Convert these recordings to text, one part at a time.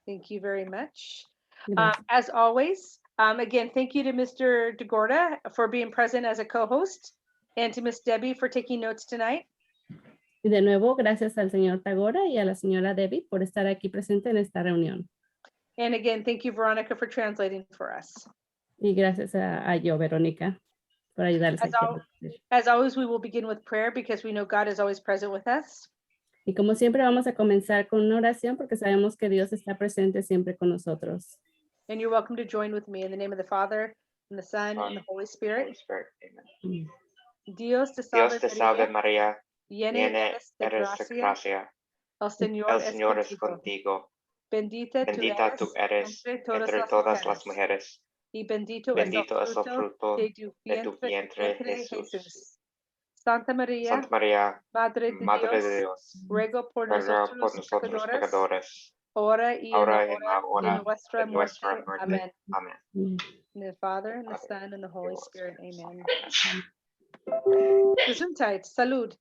Thank you very much. Gracias. As always, again, thank you to Mr. DeGorda for being present as a co-host and to Miss Debbie for taking notes tonight. Y de nuevo, gracias al señor Tagora y a la señora Debbie por estar aquí presente en esta reunión. And again, thank you, Veronica, for translating for us. Y gracias a yo, Verónica, por ayudarles As, aquí. as always, we will begin with prayer because we know God is always present with us. Y como siempre vamos a comenzar con una oración porque sabemos que Dios está presente siempre con nosotros. And you're welcome to join with me in the name of the Father, and the Son, and the Holy Spirit. Amen. Dios te Dios te salve María, María, llena llena eres de eres de gracia, gracia. el Señor El es Señor es contigo. contigo. Bendita Bendita tú eres entre todas las mujeres. y bendito, Bendito es el fruto de tu vientre, Jesús. Santa María, Santa María, Madre Madre de Dios, ruego por ruega por nosotros nosotros pecadores, ahora y ahora y en en la hora de nuestra de nuestra muerte. muerte. Amén. Amén. In the Father, and the Father, Son, and the Holy Holy Spirit. Spirit. Amen. Gesundheit, salud.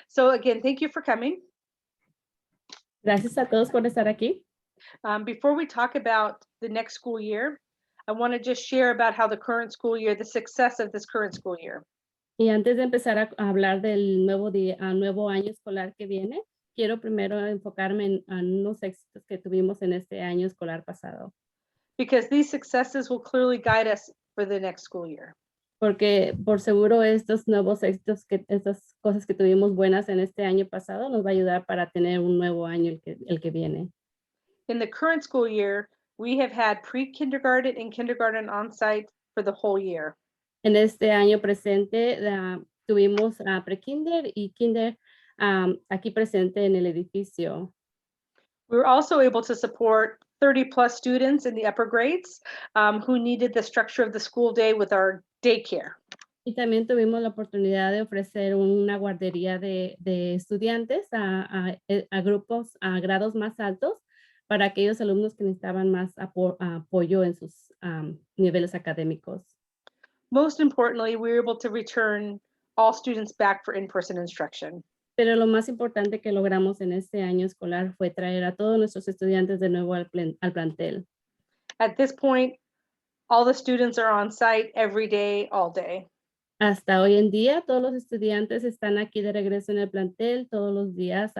So again, thank you for coming. Gracias a todos por estar aquí. Before we talk about the next school year, I want to just share about how the current school year, the success of this current school year. Y antes de empezar a hablar del nuevo año escolar que viene, quiero primero enfocarme en unos éxitos que tuvimos en este año escolar pasado. Because these successes will clearly guide us for the next school year. Porque por seguro estos nuevos éxitos, estas cosas que tuvimos buenas en este año pasado nos va a ayudar para tener un nuevo año el que viene. In the current school year, we have had pre-kindergarten and kindergarten on site for the whole year. En este año presente tuvimos pre-kinder y kinder aquí presente en el edificio. We were also able to support 30 plus students in the upper grades who needed the structure of the school day with our daycare. Y también tuvimos la oportunidad de ofrecer una guardería de estudiantes a grupos, a grados más altos para aquellos alumnos que necesitaban más apoyo en sus niveles académicos. Most importantly, we were able to return all students back for in-person instruction. Pero lo más importante que logramos en este año escolar fue traer a todos nuestros estudiantes de nuevo al plantel. At this point, all the students are on site every day, all day. Hasta hoy en día, todos los estudiantes están aquí de regreso en el plantel todos los días,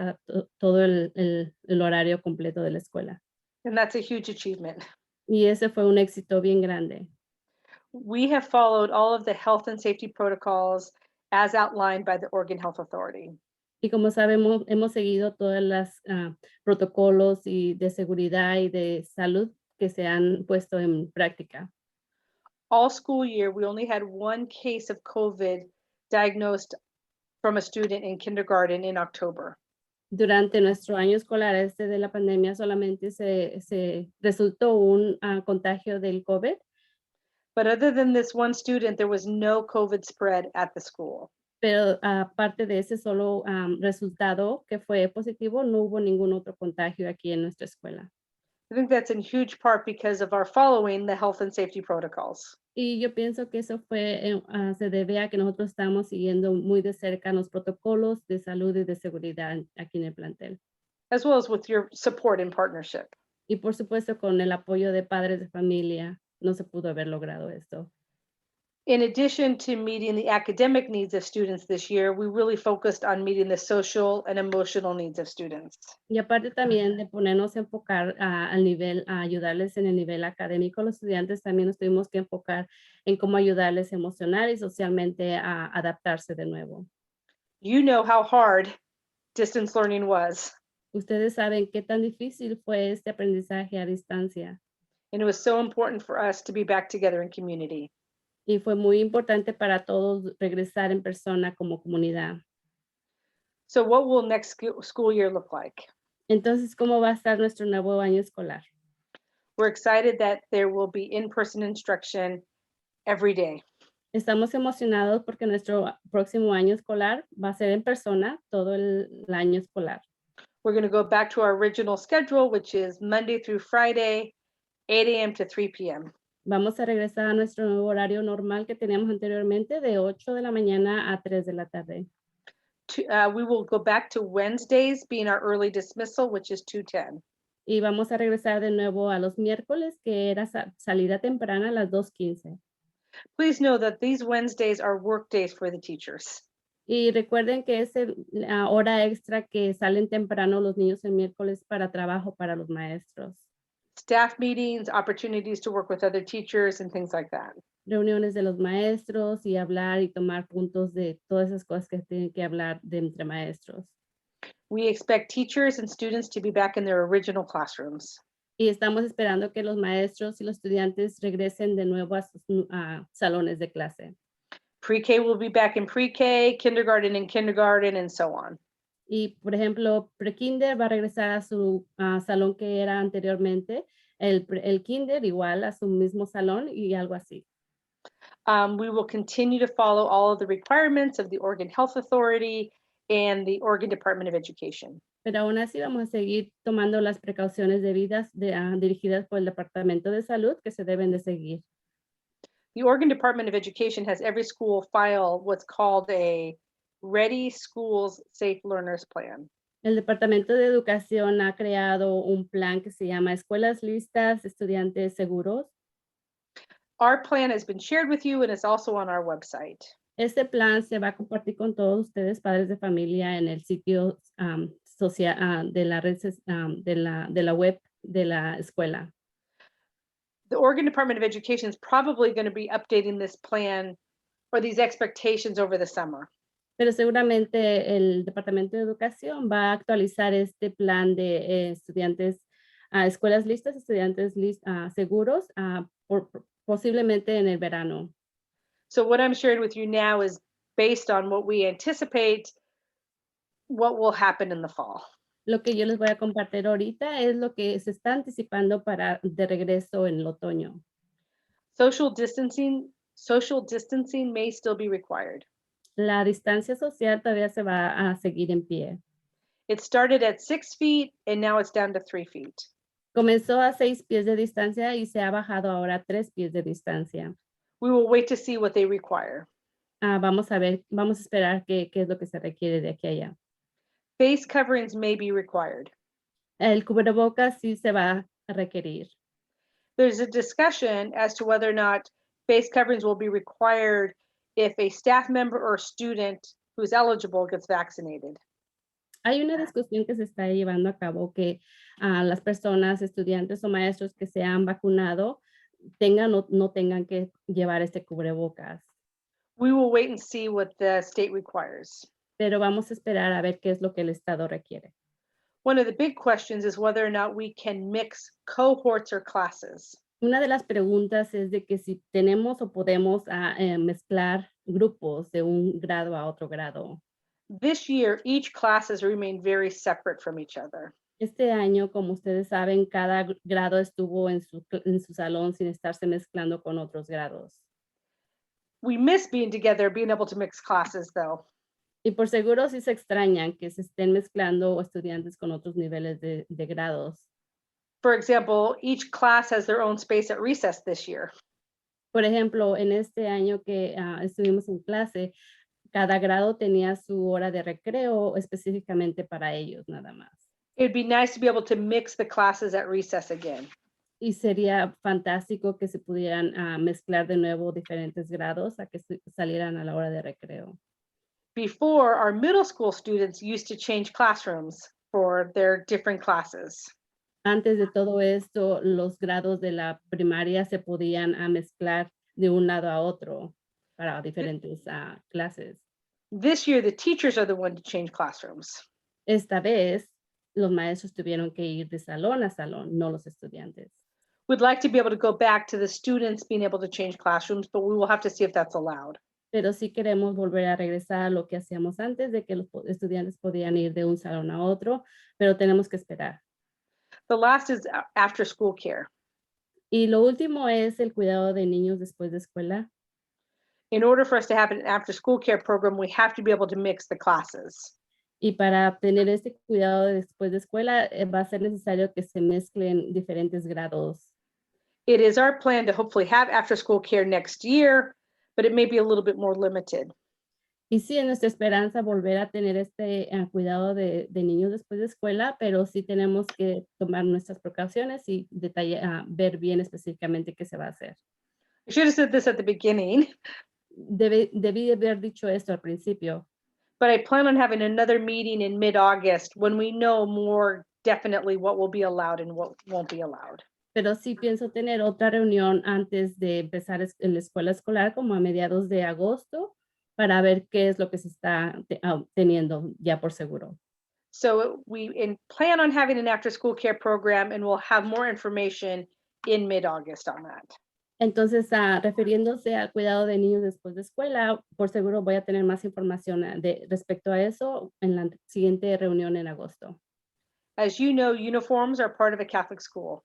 todo el horario completo de la escuela. And that's a huge achievement. Y ese fue un éxito bien grande. We have followed all of the health and safety protocols as outlined by the Oregon Health Authority. Y como sabemos, hemos seguido todos los protocolos de seguridad y de salud que se han puesto en práctica. All school year, we only had one case of COVID diagnosed from a student in kindergarten in October. Durante nuestro año escolar de la pandemia solamente se resultó un contagio del COVID. But other than this one student, there was no COVID spread at the school. Pero aparte de ese solo resultado que fue positivo, no hubo ningún otro contagio aquí en nuestra escuela. I think that's in huge part because of our following the health and safety protocols. Y yo pienso que eso se debe a que nosotros estamos siguiendo muy de cerca los protocolos de salud y de seguridad aquí en el plantel. As well as with your support and partnership. Y por supuesto con el apoyo de padres de familia, no se pudo haber logrado esto. In addition to meeting the academic needs of students this year, we really focused on meeting the social and emotional needs of students. Y aparte también de ponernos a enfocar al nivel, a ayudarles en el nivel académico, los estudiantes también nos tuvimos que enfocar en cómo ayudarles emocional y socialmente a adaptarse de nuevo. You know how hard distance learning was. Ustedes saben qué tan difícil fue este aprendizaje a distancia. And it was so important for us to be back together in community. Y fue muy importante para todos regresar en persona como comunidad. So what will next school year look like? Entonces, ¿cómo va a estar nuestro nuevo año escolar? We're excited that there will be in-person instruction every day. Estamos emocionados porque nuestro próximo año escolar va a ser en persona todo el año escolar. We're going to go back to our original schedule, which is Monday through Friday, 8 a.m. to 3 p.m. Vamos a regresar a nuestro nuevo horario normal que teníamos anteriormente de 8 de la mañana a 3 de la tarde. We will go back to Wednesdays being our early dismissal, which is 2:10. Y vamos a regresar de nuevo a los miércoles, que era salida temprana a las 2:15. Please know that these Wednesdays are work days for the teachers. Y recuerden que es la hora extra que salen temprano los niños el miércoles para trabajo para los maestros. Staff meetings, opportunities to work with other teachers, and things like that. Reuniones de los maestros y hablar y tomar puntos de todas esas cosas que tienen que hablar de entre maestros. We expect teachers and students to be back in their original classrooms. Y estamos esperando que los maestros y los estudiantes regresen de nuevo a sus salones de clase. Pre-K will be back in pre-K, kindergarten in kindergarten, and so on. Y, por ejemplo, pre-kinder va a regresar a su salón que era anteriormente, el kinder igual a su mismo salón y algo así. We will continue to follow all of the requirements of the Oregon Health Authority and the Oregon Department of Education. Pero aún así vamos a seguir tomando las precauciones debidas dirigidas por el Departamento de Salud que se deben de seguir. The Oregon Department of Education has every school file what's called a Ready Schools Safe Learners Plan. El Departamento de Educación ha creado un plan que se llama Escuelas Listas, Estudiantes Seguros. Our plan has been shared with you and it's also on our website. Este plan se va a compartir con todos ustedes, padres de familia, en el sitio social de la red de la web de la escuela. The Oregon Department of Education is probably going to be updating this plan or these expectations over the summer. Pero seguramente el Departamento de Educación va a actualizar este plan de estudiantes, escuelas listas, estudiantes seguros, posiblemente en el verano. So what I'm sharing with you now is based on what we anticipate what will happen in the fall. Lo que yo les voy a compartir ahorita es lo que se está anticipando para de regreso en el otoño. Social distancing may still be required. La distancia social todavía se va a seguir en pie. It started at 6 feet and now it's down to 3 feet. Comenzó a 6 pies de distancia y se ha bajado ahora a 3 pies de distancia. We will wait to see what they require. Vamos a esperar qué es lo que se requiere de aquí a allá. Face coverings may be required. El cubrebocas sí se va a requerir. There's a discussion as to whether or not face coverings will be required if a staff member or student who's eligible gets vaccinated. Hay una discusión que se está llevando a cabo que las personas, estudiantes o maestros que se han vacunado tengan o no tengan que llevar este cubrebocas. We will wait and see what the state requires. Pero vamos a esperar a ver qué es lo que el estado requiere. One of the big questions is whether or not we can mix cohorts or classes. Una de las preguntas es de que si tenemos o podemos mezclar grupos de un grado a otro grado. This year, each class has remained very separate from each other. Este año, como ustedes saben, cada grado estuvo en su salón sin estarse mezclando con otros grados. We miss being together, being able to mix classes though. Y por seguro sí se extrañan que se estén mezclando estudiantes con otros niveles de grados. For example, each class has their own space at recess this year. Por ejemplo, en este año que estuvimos en clase, cada grado tenía su hora de recreo específicamente para ellos nada más. It'd be nice to be able to mix the classes at recess again. Y sería fantástico que se pudieran mezclar de nuevo diferentes grados a que salieran a la hora de recreo. Before, our middle school students used to change classrooms for their different classes. Antes de todo esto, los grados de la primaria se podían mezclar de un lado a otro para diferentes clases. This year, the teachers are the one to change classrooms. Esta vez, los maestros tuvieron que ir de salón a salón, no los estudiantes. We'd like to be able to go back to the students being able to change classrooms, but we will have to see if that's allowed. Pero sí queremos volver a regresar a lo que hacíamos antes, de que los estudiantes podían ir de un salón a otro, pero tenemos que esperar. The last is after school care. Y lo último es el cuidado de niños después de escuela. In order for us to have an after school care program, we have to be able to mix the classes. Y para tener este cuidado después de escuela, va a ser necesario que se mezclen diferentes grados. It is our plan to hopefully have after school care next year, but it may be a little bit more limited. Y sí, es nuestra esperanza volver a tener este cuidado de niños después de escuela, pero sí tenemos que tomar nuestras precauciones y ver bien específicamente qué se va a hacer. I should have said this at the beginning, Debí haber dicho esto al principio, but I plan on having another meeting in mid-August when we know more definitely what will be allowed and what won't be allowed. pero sí pienso tener otra reunión antes de empezar en la escuela escolar, como a mediados de agosto, para ver qué es lo que se está teniendo ya por seguro. So plan on having an after-school care program, and we'll have more information in mid-August on that. Entonces, refiriéndose al cuidado de niños después de escuela, por seguro voy a tener más información respecto a eso en la siguiente reunión en agosto. As you know, uniforms are part of a Catholic school.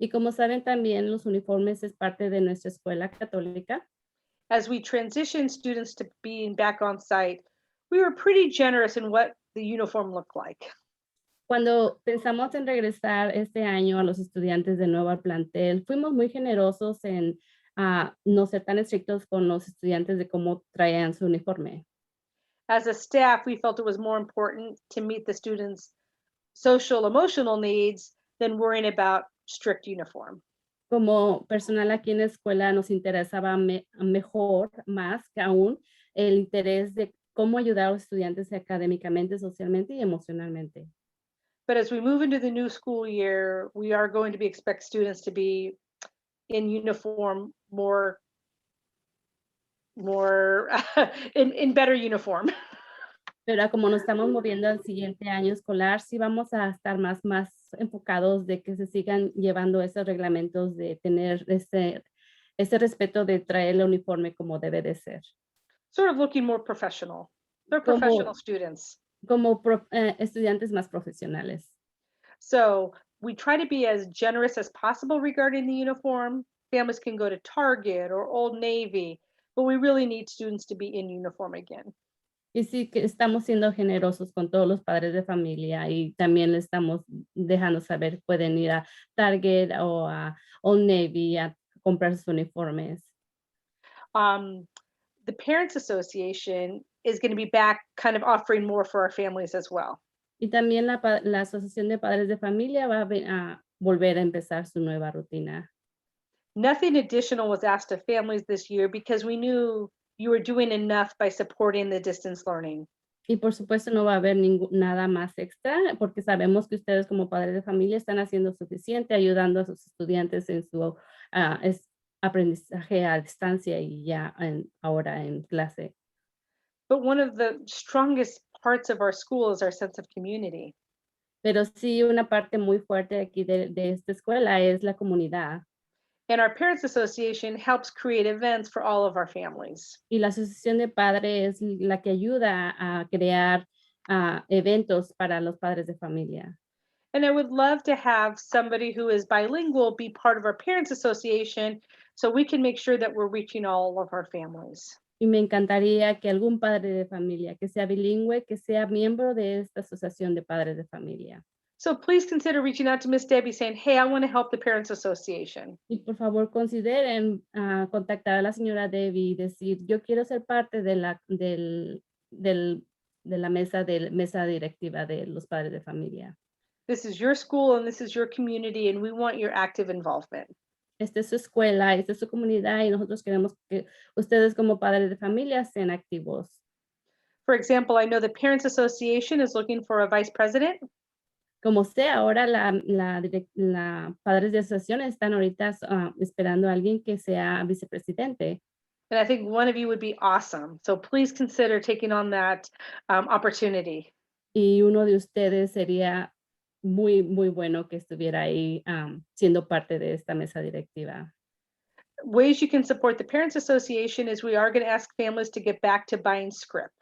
Y como saben también, los uniformes es parte de nuestra escuela católica. As we transition students to being back on site, we were pretty generous in what the uniform looked like. Cuando pensamos en regresar este año a los estudiantes de nuevo al plantel, fuimos muy generosos en no ser tan estrictos con los estudiantes de cómo traían su uniforme. As a staff, we felt it was more important to meet the students' social, emotional needs than worrying about strict uniform. Como personal aquí en la escuela nos interesaba mejor, más que aún, el interés de cómo ayudar a los estudiantes académicamente, socialmente y emocionalmente. But as we move into the new school year, we are going to expect students to be in uniform more in better uniform. Pero como nos estamos moviendo al siguiente año escolar, sí vamos a estar más enfocados de que se sigan llevando esos reglamentos de tener ese respeto de traer el uniforme como debe de ser. Sort of looking more professional. They're Como- professional students. Como estudiantes más profesionales. So we try to be as generous as possible regarding the uniform. Families can go to Target or Old Navy, but we really need students to be in uniform again. Y sí que estamos siendo generosos con todos los padres de familia y también le estamos dejando saber, pueden ir a Target o a Old Navy a comprar sus uniformes. The Parents Association is going to be back kind of offering more for our families as well. Y también la Asociación de Padres de Familia va a volver a empezar su nueva rutina. Nothing additional was asked of families this year because we knew you were doing enough by supporting the distance learning. Y por supuesto no va a haber nada más extra porque sabemos que ustedes como padres de familia están haciendo suficiente ayudando a sus estudiantes en su aprendizaje a distancia y ya ahora en clase. But one of the strongest parts of our school is our sense of community. Pero sí una parte muy fuerte aquí de esta escuela es la comunidad. And our Parents Association helps create events for all of our families. Y la Asociación de Padres es la que ayuda a crear eventos para los padres de familia. And I would love to have somebody who is bilingual be part of our Parents Association so we can make sure that we're reaching all of our families. Y me encantaría que algún padre de familia que sea bilingüe, que sea miembro de esta Asociación de Padres de Familia. So please consider reaching out to Miss Debbie saying, hey, I want to help the Parents Association. Y por favor consideren contactar a la señora Debbie y decir, yo quiero ser parte de la mesa directiva de los padres de familia. This is your school and this is your community and we want your active involvement. Esta es su escuela, esta es su comunidad y nosotros queremos que ustedes como padres de familia sean activos. For example, I know the Parents Association is looking for a vice president. Como sé, ahora la padres de asociación están ahorita esperando a alguien que sea vicepresidente. And I think one of you would be awesome. So please consider taking on that opportunity. Y uno de ustedes sería muy, muy bueno que estuviera ahí siendo parte de esta mesa directiva. Ways you can support the Parents Association is we are going to ask families to get back to buying script.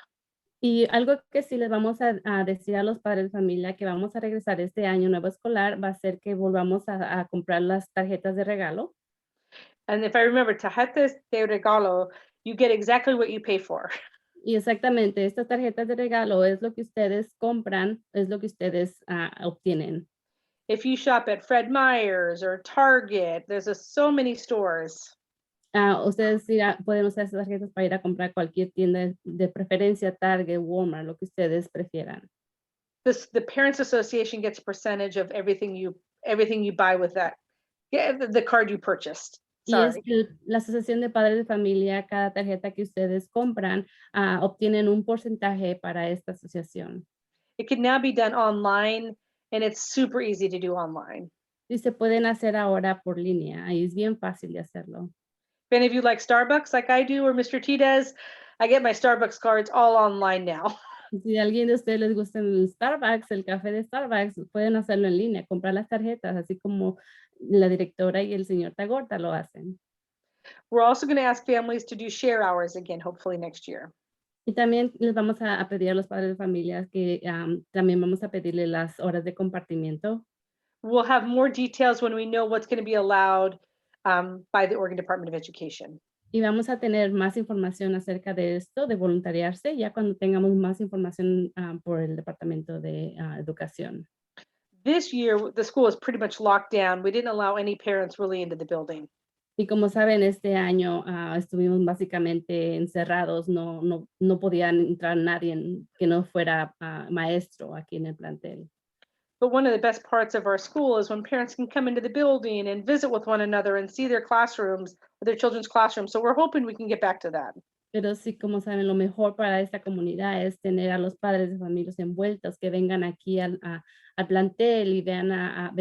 Y algo que sí les vamos a decir a los padres de familia que vamos a regresar este año nuevo escolar va a ser que volvamos a comprar las tarjetas de regalo. And if I remember, tarjetas de regalo, you get exactly what you pay for. Y exactamente, estas tarjetas de regalo es lo que ustedes compran, es lo que ustedes obtienen. If you shop at Fred Meyer's or Target, there's so many stores. Ustedes pueden usar esas tarjetas para ir a comprar cualquier tienda de preferencia, Target, Walmart, lo que ustedes prefieran. The Parents Association gets a percentage of everything you buy with that. Yeah, the card you purchased. Y es Sorry. que la Asociación de Padres de Familia, cada tarjeta que ustedes compran, obtienen un porcentaje para esta asociación. It can now be done online, and it's super easy to do online. Y se pueden hacer ahora por línea, y es bien fácil de hacerlo. If any of you like Starbucks like I do or Mr. T does, I get my Starbucks cards all online now. Si a alguien de ustedes les gusta el Starbucks, el café de Starbucks, pueden hacerlo en línea, comprar las tarjetas, así como la directora y el señor Tagorta lo hacen. We're also going to ask families to do share hours again, hopefully next year. Y también les vamos a pedir a los padres de familia que también vamos a pedirle las horas de compartimiento. We'll have more details when we know what's going to be allowed by the Oregon Department of Education. Y vamos a tener más información acerca de esto, de voluntariarse, ya cuando tengamos más información por el Departamento de Educación. This year, the school was pretty much locked down. We didn't allow any parents really into the building. Y como saben, este año estuvimos básicamente encerrados, no podían entrar nadie que no fuera maestro aquí en el plantel. But one of the best parts of our school is when parents can come into the building and visit with one another and see their classrooms, their children's classrooms. So we're hoping we can get back to that. Pero sí, como saben, lo mejor para esta comunidad es tener a los padres de familias envueltos, que vengan aquí al plantel y vengan a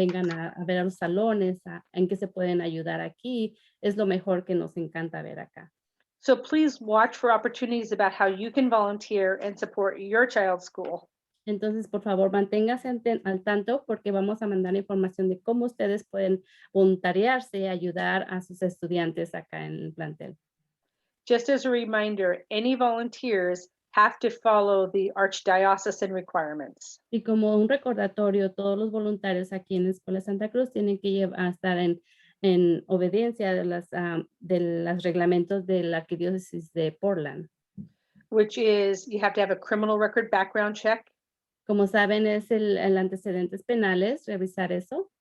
ver a los salones, en qué se pueden ayudar aquí. Es lo mejor que nos encanta ver acá. So please watch for opportunities about how you can volunteer and support your child's school. Entonces, por favor, manténgase al tanto porque vamos a mandar información de cómo ustedes pueden voluntariarse y ayudar a sus estudiantes acá en el plantel. Just as a reminder, any volunteers have to follow the Archdiocesan Requirements. Y como un recordatorio, todos los voluntarios aquí en la Escuela Santa Cruz tienen que estar en obediencia de los reglamentos de la Arquidiócesis de Portland. Which is you have to have a criminal record background check Como saben, es el antecedentes penales, revisar eso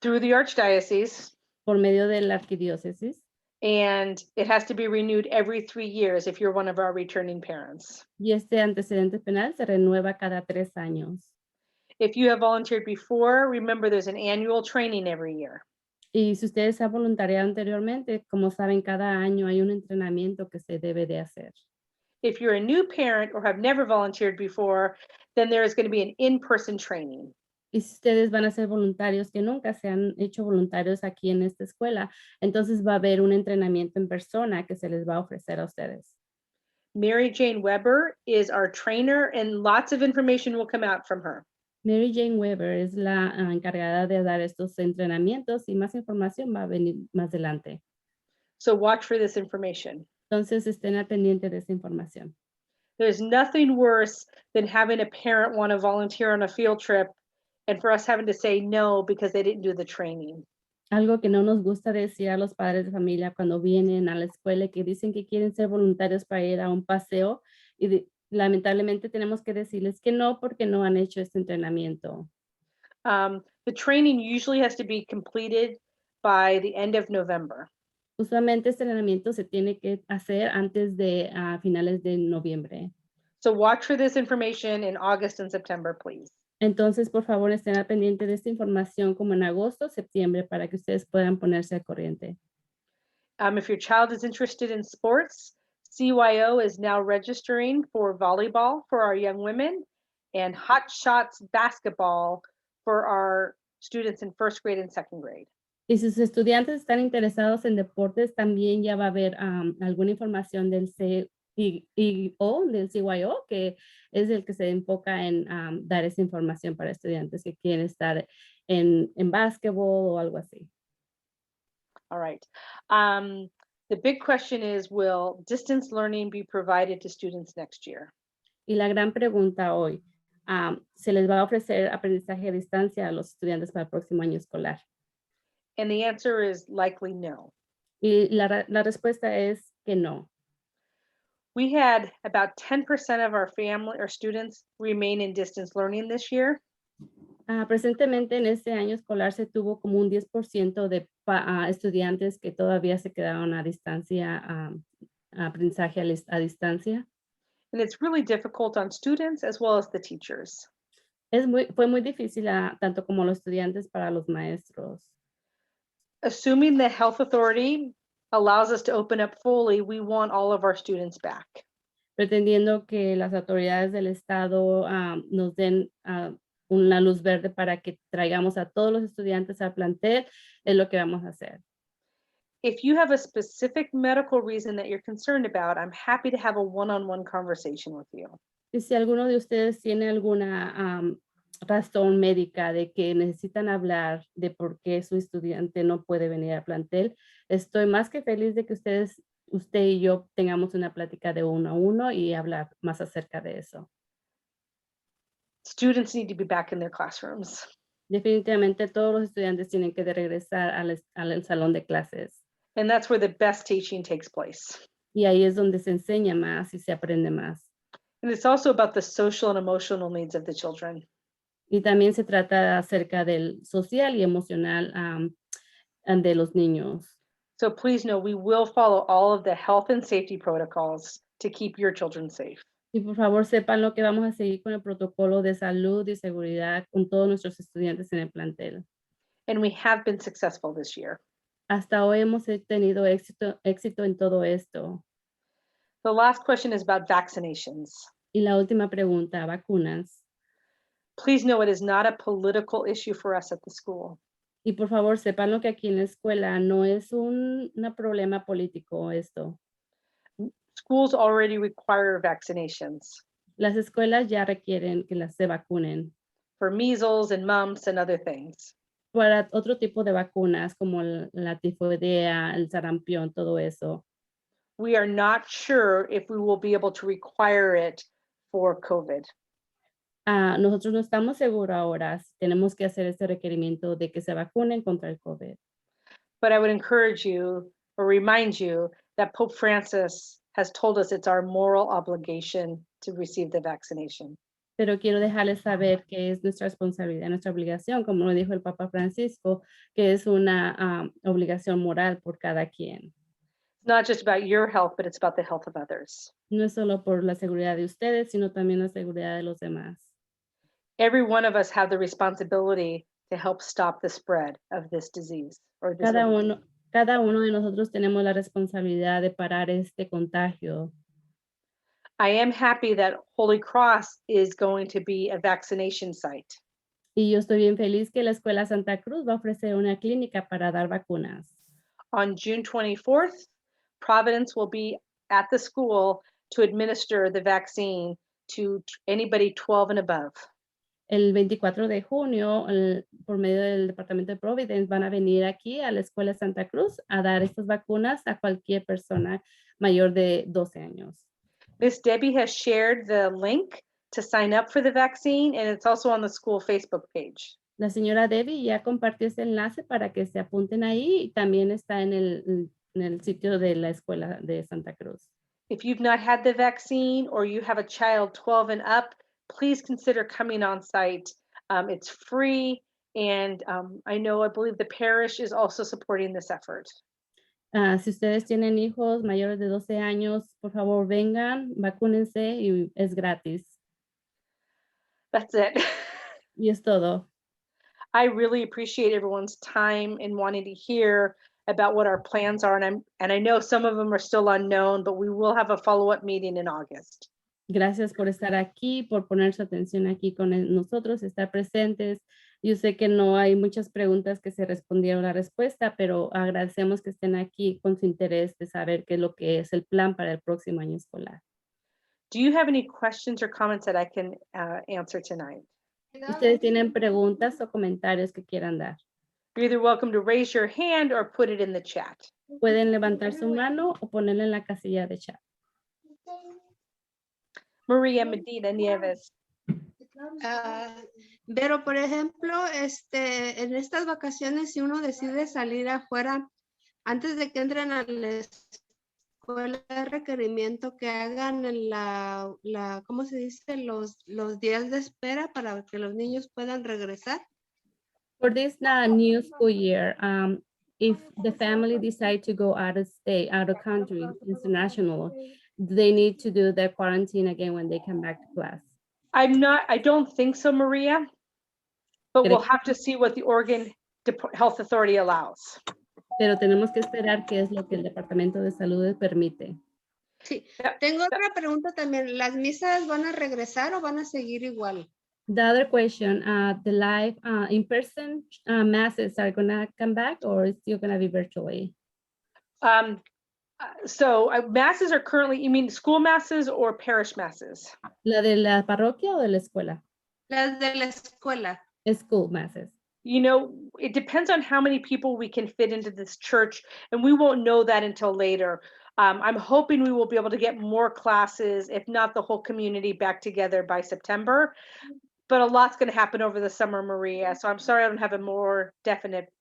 through the Archdiocese, por medio de la Arquidiócesis. and it has to be renewed every 3 years if you're one of our returning parents. Y este antecedente penal se renueva cada 3 años. If you have volunteered before, remember there's an annual training every year. Y si ustedes se han voluntariado anteriormente, como saben, cada año hay un entrenamiento que se debe de hacer. If you're a new parent or have never volunteered before, then there is going to be an in-person training. Y si ustedes van a ser voluntarios que nunca se han hecho voluntarios aquí en esta escuela, entonces va a haber un entrenamiento en persona que se les va a ofrecer a ustedes. Mary Jane Weber is our trainer, and lots of information will come out from her. Mary Jane Weber es la encargada de dar estos entrenamientos y más información va a venir más adelante. So watch for this information. Entonces estén al pendiente de esa información. There's nothing worse than having a parent want to volunteer on a field trip and for us having to say no because they didn't do the training. Algo que no nos gusta decir a los padres de familia cuando vienen a la escuela y que dicen que quieren ser voluntarios para ir a un paseo y lamentablemente tenemos que decirles que no porque no han hecho este entrenamiento. The training usually has to be completed by the end of November. Usualmente este entrenamiento se tiene que hacer antes de finales de noviembre. So watch for this information in August and September, please. Entonces, por favor, estén al pendiente de esta información como en agosto, septiembre, para que ustedes puedan ponerse al corriente. If your child is interested in sports, CYO is now registering for volleyball for our young women and Hot Shots basketball for our students in first grade and second grade. Y si sus estudiantes están interesados en deportes, también ya va a haber alguna información del CYO, que es el que se enfoca en dar esa información para estudiantes que quieren estar en básquetbol o algo así. All right. The big question is, will distance learning be provided to students next year? Y la gran pregunta hoy, ¿se les va a ofrecer aprendizaje a distancia a los estudiantes para el próximo año escolar? And the answer is likely no. Y la respuesta es que no. We had about 10% of our students remain in distance learning this year. Presentemente en este año escolar se tuvo como un 10% de estudiantes que todavía se quedaron a distancia, aprendizaje a distancia. And it's really difficult on students as well as the teachers. Fue muy difícil tanto como los estudiantes para los maestros. Assuming the health authority allows us to open up fully, we want all of our students back. Pretendiendo que las autoridades del estado nos den una luz verde para que traigamos a todos los estudiantes al plantel, es lo que vamos a hacer. If you have a specific medical reason that you're concerned about, I'm happy to have a one-on-one conversation with you. Y si alguno de ustedes tiene alguna razón médica de que necesitan hablar de por qué su estudiante no puede venir al plantel, estoy más que feliz de que usted y yo tengamos una plática de uno a uno y hablar más acerca de eso. Students need to be back in their classrooms. Definitivamente todos los estudiantes tienen que regresar al salón de clases. And that's where the best teaching takes place. Y ahí es donde se enseña más y se aprende más. And it's also about the social and emotional needs of the children. Y también se trata acerca del social y emocional de los niños. So please know we will follow all of the health and safety protocols to keep your children safe. Y por favor sepan lo que vamos a seguir con el protocolo de salud y seguridad con todos nuestros estudiantes en el plantel. And we have been successful this year. Hasta hoy hemos tenido éxito en todo esto. The last question is about vaccinations. Y la última pregunta, vacunas. Please know it is not a political issue for us at the school. Y por favor sepan lo que aquí en la escuela no es un problema político esto. Schools already require vaccinations. Las escuelas ya requieren que se vacunen. For measles and mumps and other things. Para otro tipo de vacunas como la tifoidea, el sarampión, todo eso. We are not sure if we will be able to require it for COVID. Nosotros no estamos seguros ahora si tenemos que hacer este requerimiento de que se vacunen contra el COVID. But I would encourage you or remind you that Pope Francis has told us it's our moral obligation to receive the vaccination. Pero quiero dejarles saber que es nuestra responsabilidad, nuestra obligación, como lo dijo el Papa Francisco, que es una obligación moral por cada quien. It's not just about your health, but it's about the health of others. No es solo por la seguridad de ustedes, sino también la seguridad de los demás. Every one of us have the responsibility to help stop the spread of this disease. Or this illness. Cada uno de nosotros tenemos la responsabilidad de parar este contagio. I am happy that Holy Cross is going to be a vaccination site. Y yo estoy bien feliz que la Escuela Santa Cruz va a ofrecer una clínica para dar vacunas. On June 24th, Providence will be at the school to administer the vaccine to anybody 12 and above. El 24 de junio, por medio del Departamento de Providence, van a venir aquí a la Escuela Santa Cruz a dar estas vacunas a cualquier persona mayor de 12 años. Miss Debbie has shared the link to sign up for the vaccine, and it's also on the school Facebook page. La señora Debbie ya compartió ese enlace para que se apunten ahí y también está en el sitio de la Escuela de Santa Cruz. If you've not had the vaccine or you have a child 12 and up, please consider coming on site. It's free, and I believe the parish is also supporting this effort. Si ustedes tienen hijos mayores de 12 años, por favor vengan, vacúnense y es gratis. That's it. Y es todo. I really appreciate everyone's time and wanting to hear about what our plans are, and I know some of them are still unknown, but we will have a follow-up meeting in August. Gracias por estar aquí, por poner su atención aquí con nosotros, estar presentes. Yo sé que no hay muchas preguntas que se respondieron la respuesta, pero agradecemos que estén aquí con su interés de saber qué es lo que es el plan para el próximo año escolar. Do you have any questions or comments that I can answer tonight? ¿Ustedes tienen preguntas o comentarios que quieran dar? You're either welcome to raise your hand or put it in the chat. Pueden levantar su mano o ponerla en la casilla de chat. Maria Medina Nieves. Pero, por ejemplo, en estas vacaciones, si uno decide salir afuera, antes de que entren a la escuela de requerimiento que hagan ¿cómo se dice? Los días de espera para que los niños puedan regresar. For this new school year, if the family decide to go out of state, out of country, international, they need to do their quarantine again when they come back to class. I don't think so, Maria, but we'll have to see what the Oregon Health Authority allows. Pero tenemos que esperar qué es lo que el Departamento de Salud permite. Sí, tengo otra pregunta también. ¿Las misas van a regresar o van a seguir igual? The other question, the live in-person masses are gonna come back or is still gonna be virtually? So masses are currently, you mean school masses or parish masses? ¿La de la parroquia o de la escuela? Las de la escuela. School masses. You know, it depends on how many people we can fit into this church, and we won't know that until later. I'm hoping we will be able to get more classes, if not the whole community, back together by September. But a lot's going to happen over the summer, Maria. So I'm sorry I don't have a more definite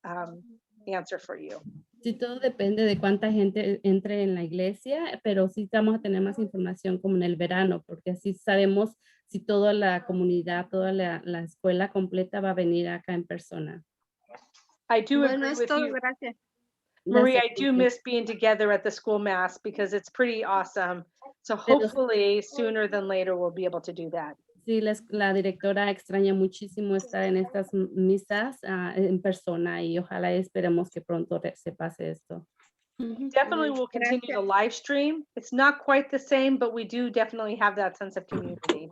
answer for you. Sí, todo depende de cuánta gente entre en la iglesia, pero sí vamos a tener más información como en el verano, porque así sabemos si toda la comunidad, toda la escuela completa va a venir acá en persona. I do Bueno, agree es with todo. you. Gracias. Maria, I do miss being together at the school mass because it's pretty awesome. So hopefully sooner than later we'll be able to do that. Sí, la directora extraña muchísimo estar en estas misas en persona y ojalá esperemos que pronto se pase esto. Definitely will continue to live stream. It's not quite the same, but we do definitely have that sense of community.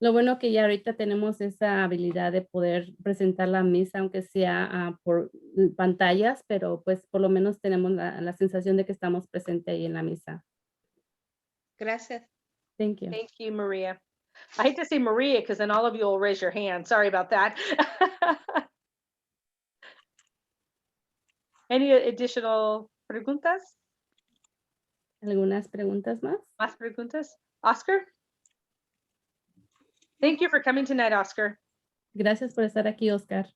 Lo bueno que ya ahorita tenemos esa habilidad de poder presentar la misa, aunque sea por pantallas, pero pues por lo menos tenemos la sensación de que estamos presentes ahí en la misa. Gracias. Thank you. Thank you, Maria. I hate to say Maria because then all of you will raise your hand. Sorry about that. Any additional preguntas? ¿Algunas preguntas más? Más preguntas? Oscar? Thank you for coming tonight, Oscar. Gracias por estar aquí, Oscar.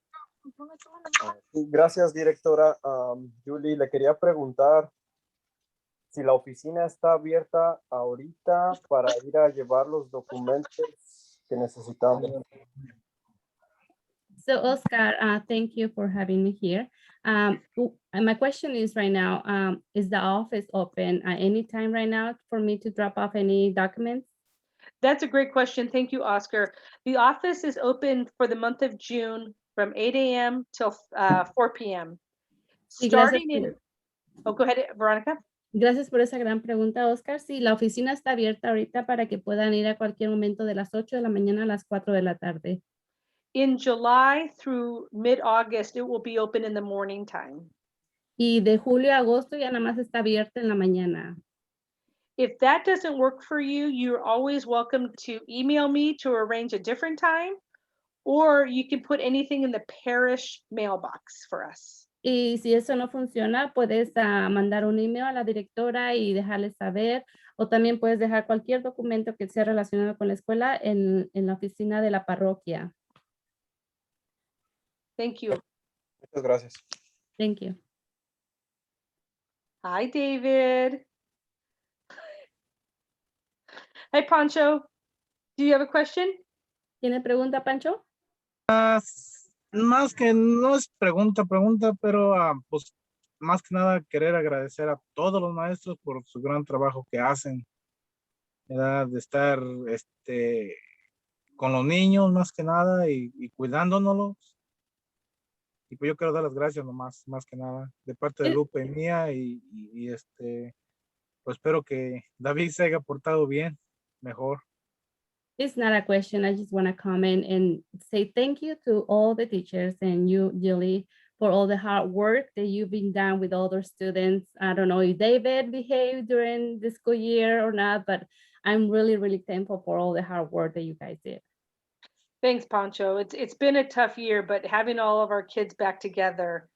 Gracias, directora. Julie, le quería preguntar si la oficina está abierta ahorita para ir a llevar los documentos que necesitamos. So, Oscar, thank you for having me here. My question is right now, is the office open at any time right now for me to drop off any documents? That's a great question. Thank you, Oscar. The office is open for the month of June from 8 a.m. till 4 p.m. Starting in, oh, go ahead, Veronica. Gracias por esa gran pregunta, Oscar. Sí, la oficina está abierta ahorita para que puedan ir a cualquier momento de las 8 de la mañana a las 4 de la tarde. In July through mid-August, it will be open in the morning time. Y de julio a agosto ya nada más está abierta en la mañana. If that doesn't work for you, you're always welcome to email me to arrange a different time, or you can put anything in the parish mailbox for us. Y si eso no funciona, puedes mandar un email a la directora y dejarle saber, o también puedes dejar cualquier documento que sea relacionado con la escuela en la oficina de la parroquia. Thank you. Muchas gracias. Thank you. Hi, David. Hi, Pancho. Do you have a question? ¿Tiene pregunta, Pancho? Más que no es pregunta, pero pues más que nada querer agradecer a todos los maestros por su gran trabajo que hacen, ¿verdad? De estar con los niños más que nada y cuidándonos. Y pues yo quiero dar las gracias nomás, más que nada, de parte de Lupe y mía y pues espero que David se haya portado bien, mejor. It's not a question. I just want to comment and say thank you to all the teachers and you, Julie, for all the hard work that you've been done with all their students. I don't know if David behaved during the school year or not, but I'm really, really thankful for all the hard work that you guys did. Thanks, Pancho. It's been a tough year, but having all of our kids back together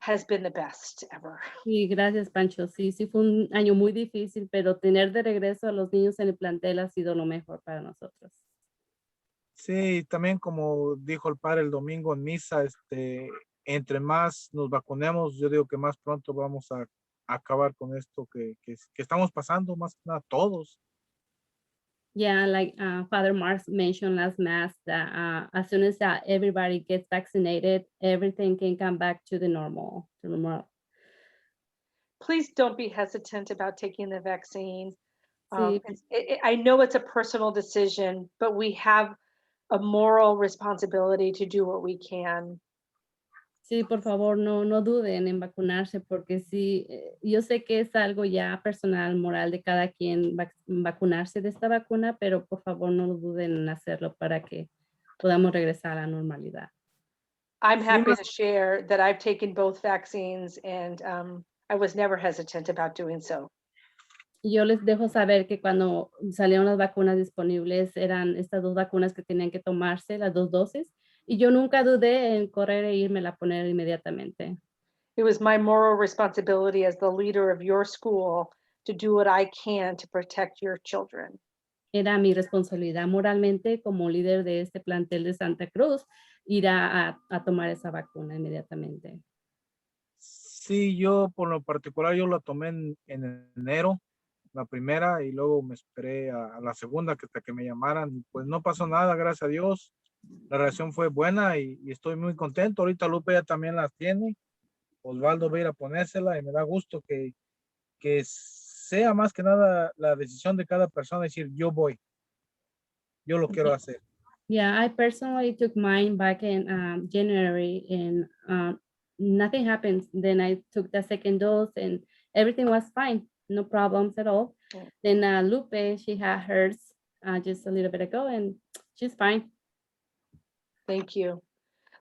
has been the best ever. Sí, gracias, Pancho. Sí, fue un año muy difícil, pero tener de regreso a los niños en el plantel ha sido lo mejor para nosotros. Sí, también como dijo el padre el domingo en misa, entre más nos vacunemos, yo digo que más pronto vamos a acabar con esto que estamos pasando más que nada todos. Yeah, like Father Marks mentioned last Mass, that as soon as everybody gets vaccinated, everything can come back to the normal. Please don't be hesitant about taking the vaccine. Sí, I know it's a personal decision, but we have a moral responsibility to do what we can. sí, por favor, no duden en vacunarse, porque sí, yo sé que es algo ya personal, moral de cada quien vacunarse de esta vacuna, pero por favor no duden en hacerlo para que podamos regresar a la normalidad. I'm happy to share that I've taken both vaccines and I was never hesitant about doing so. Y yo les dejo saber que cuando salieron las vacunas disponibles, eran estas 2 vacunas que tenían que tomarse, las 2 dosis, y yo nunca dudé en correr e irme a poner inmediatamente. It was my moral responsibility as the leader of your school to do what I can to protect your children. Era mi responsabilidad moralmente como líder de este plantel de Santa Cruz ir a tomar esa vacuna inmediatamente. Sí, yo por lo particular, yo la tomé en enero, la primera, y luego me esperé a la segunda que hasta que me llamaran. Y pues no pasó nada, gracias a Dios. La reacción fue buena y estoy muy contento. Ahorita Lupe ya también las tiene. Osvaldo va a ir a ponérsela y me da gusto que sea más que nada la decisión de cada persona, decir yo voy, yo lo quiero hacer. Yeah, I personally took mine back in January, and nothing happened. Then I took the second dose and everything was fine. No problems at all. Then Lupe, she had hers just a little bit ago and she's fine. Thank you.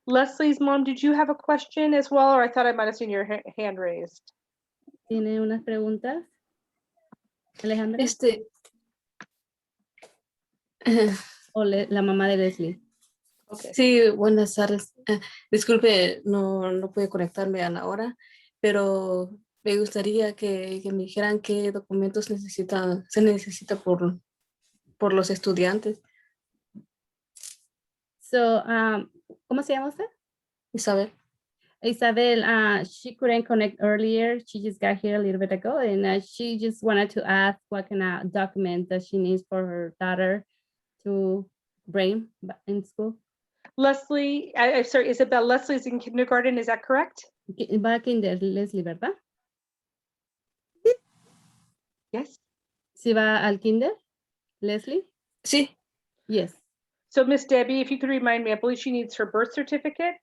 Leslie's mom, did you have a question as well, or I thought I might have seen your hand raised? ¿Tiene unas preguntas? Alejandra? O la mamá de Leslie. Okay. Sí, buenas tardes. Disculpe, no pude conectarme a la hora, pero me gustaría que me dijeran qué documentos se necesita por los estudiantes. So, ¿cómo se llama usted? Isabel. Isabel, she couldn't connect earlier. She just got here a little bit ago, and she just wanted to ask what kind of document that she needs for her daughter to bring in school. Leslie, I'm sorry, Isabel, Leslie's in kindergarten, is that correct? Va a kinder, Leslie, ¿verdad? Yes. ¿Sí va al kinder, Leslie? Sí. Yes. So Miss Debbie, if you could remind me, I believe she needs her birth certificate,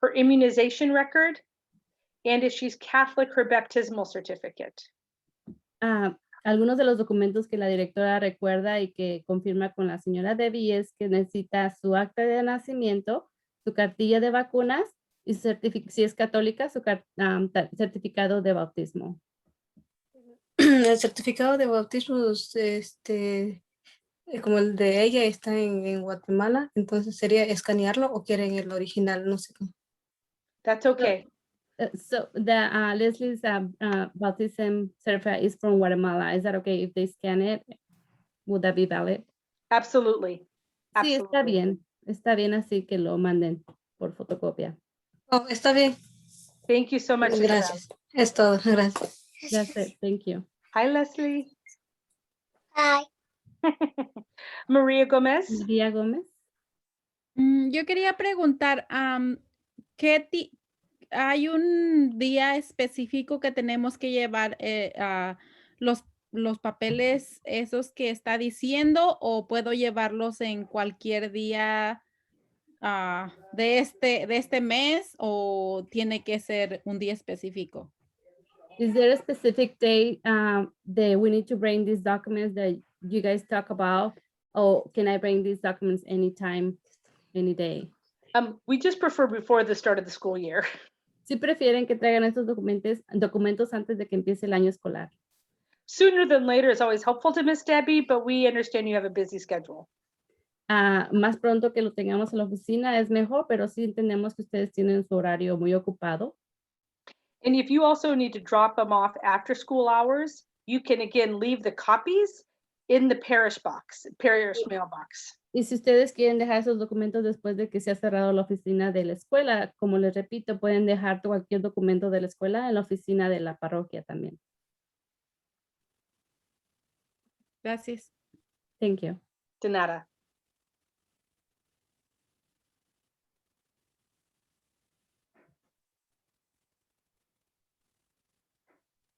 her immunization record, and if she's Catholic, her baptismal certificate. Algunos de los documentos que la directora recuerda y que confirma con la señora Debbie es que necesita su acta de nacimiento, su cartilla de vacunas y si es católica, su certificado de bautismo. El certificado de bautismo, como el de ella está en Guatemala, entonces sería escanearlo o quieren el original, no sé cómo. That's okay. So the Leslie's baptism certificate is from Guatemala. Is that okay if they scan it? Would that be valid? Absolutely. Sí, está bien. Está bien así que lo manden por fotocopia. Oh, está bien. Thank you so much. Gracias. Es todo. Gracias. That's it. Thank you. Hi, Leslie. Hi. Maria Gomez. María Gómez. Yo quería preguntar, ¿hay un día específico que tenemos que llevar los papeles esos que está diciendo o puedo llevarlos en cualquier día de este mes o tiene que ser un día específico? Is there a specific day that we need to bring these documents that you guys talk about? Or can I bring these documents anytime, any day? We just prefer before the start of the school year. Si prefieren que traigan estos documentos antes de que empiece el año escolar. Sooner than later is always helpful to Miss Debbie, but we understand you have a busy schedule. Más pronto que lo tengamos en la oficina es mejor, pero sí entendemos que ustedes tienen su horario muy ocupado. And if you also need to drop them off after school hours, you can again leave the copies in the parish mailbox. Y si ustedes quieren dejar esos documentos después de que se ha cerrado la oficina de la escuela, como les repito, pueden dejar cualquier documento de la escuela en la oficina de la parroquia también. Gracias. Thank you. De nada.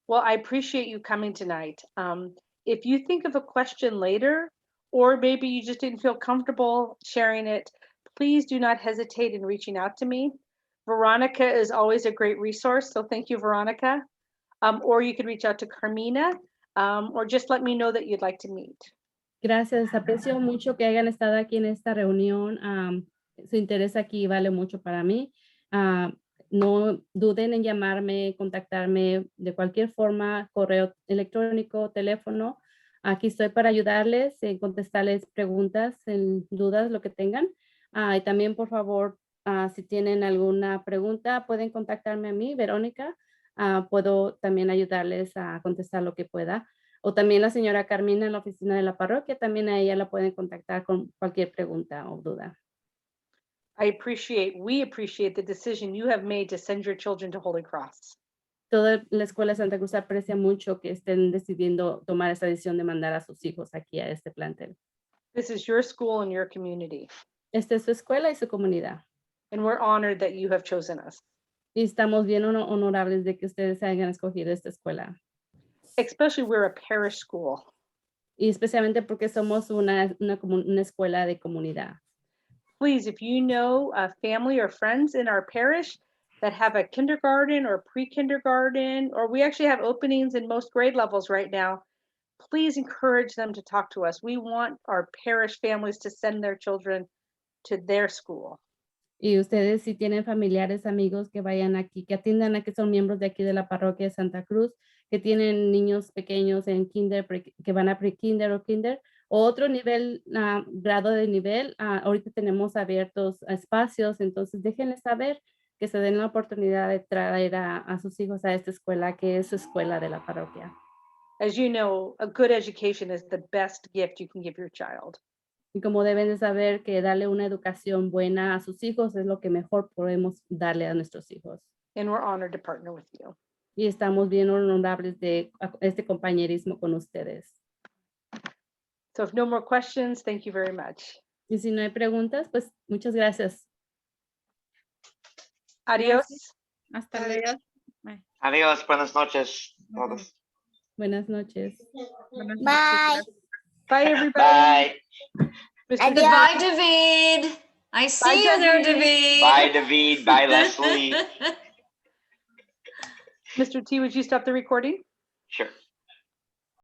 Well, I appreciate you coming tonight. If you think of a question later, or maybe you just didn't feel comfortable sharing it, please do not hesitate in reaching out to me. Veronica is always a great resource, so thank you, Veronica. Or you can reach out to Carmina, or just let me know that you'd like to meet. Gracias, aprecio mucho que hayan estado aquí en esta reunión. Su interés aquí vale mucho para mí. No duden en llamarme, contactarme de cualquier forma, correo electrónico, teléfono. Aquí estoy para ayudarles, contestarles preguntas, dudas, lo que tengan. Y también, por favor, si tienen alguna pregunta, pueden contactarme a mí, Verónica. Puedo también ayudarles a contestar lo que pueda. O también la señora Carmina en la oficina de la parroquia, también a ella la pueden contactar con cualquier pregunta o duda. We appreciate the decision you have made to send your children to Holy Cross. Toda la Escuela Santa Cruz aprecia mucho que estén decidiendo tomar esa decisión de mandar a sus hijos aquí a este plantel. This is your school and your community. Esta es su escuela y su comunidad. And we're honored that you have chosen us. Y estamos bien honorables de que ustedes hayan escogido esta escuela. Especially we're a parish school. Y especialmente porque somos una escuela de comunidad. Please, if you know a family or friends in our parish that have a kindergarten or pre-kindergarten, or we actually have openings in most grade levels right now, please encourage them to talk to us. We want our parish families to send their children to their school. Y ustedes si tienen familiares, amigos que vayan aquí, que atiendan a que son miembros de aquí de la parroquia de Santa Cruz, que tienen niños pequeños en kinder, que van a pre-kinder o kinder, o otro nivel, grado de nivel, ahorita tenemos abiertos espacios, entonces déjenles saber que se den la oportunidad de traer a sus hijos a esta escuela, que es su escuela de la parroquia. As you know, a good education is the best gift you can give your child. Y como deben de saber que darle una educación buena a sus hijos es lo que mejor podemos darle a nuestros hijos. And we're honored to partner with you. Y estamos bien honorables de este compañerismo con ustedes. So if no more questions, thank you very much. Y si no hay preguntas, pues muchas gracias. Adiós. Hasta luego. Adiós, buenas noches todos. Buenas noches. Buenas Bye. noches. Bye, everybody. Bye. Mr. Adiós. Devine. David. I see Bye, you there, David. David. Bye, David. Bye, Leslie. Mr. T, would you stop the recording? Sure.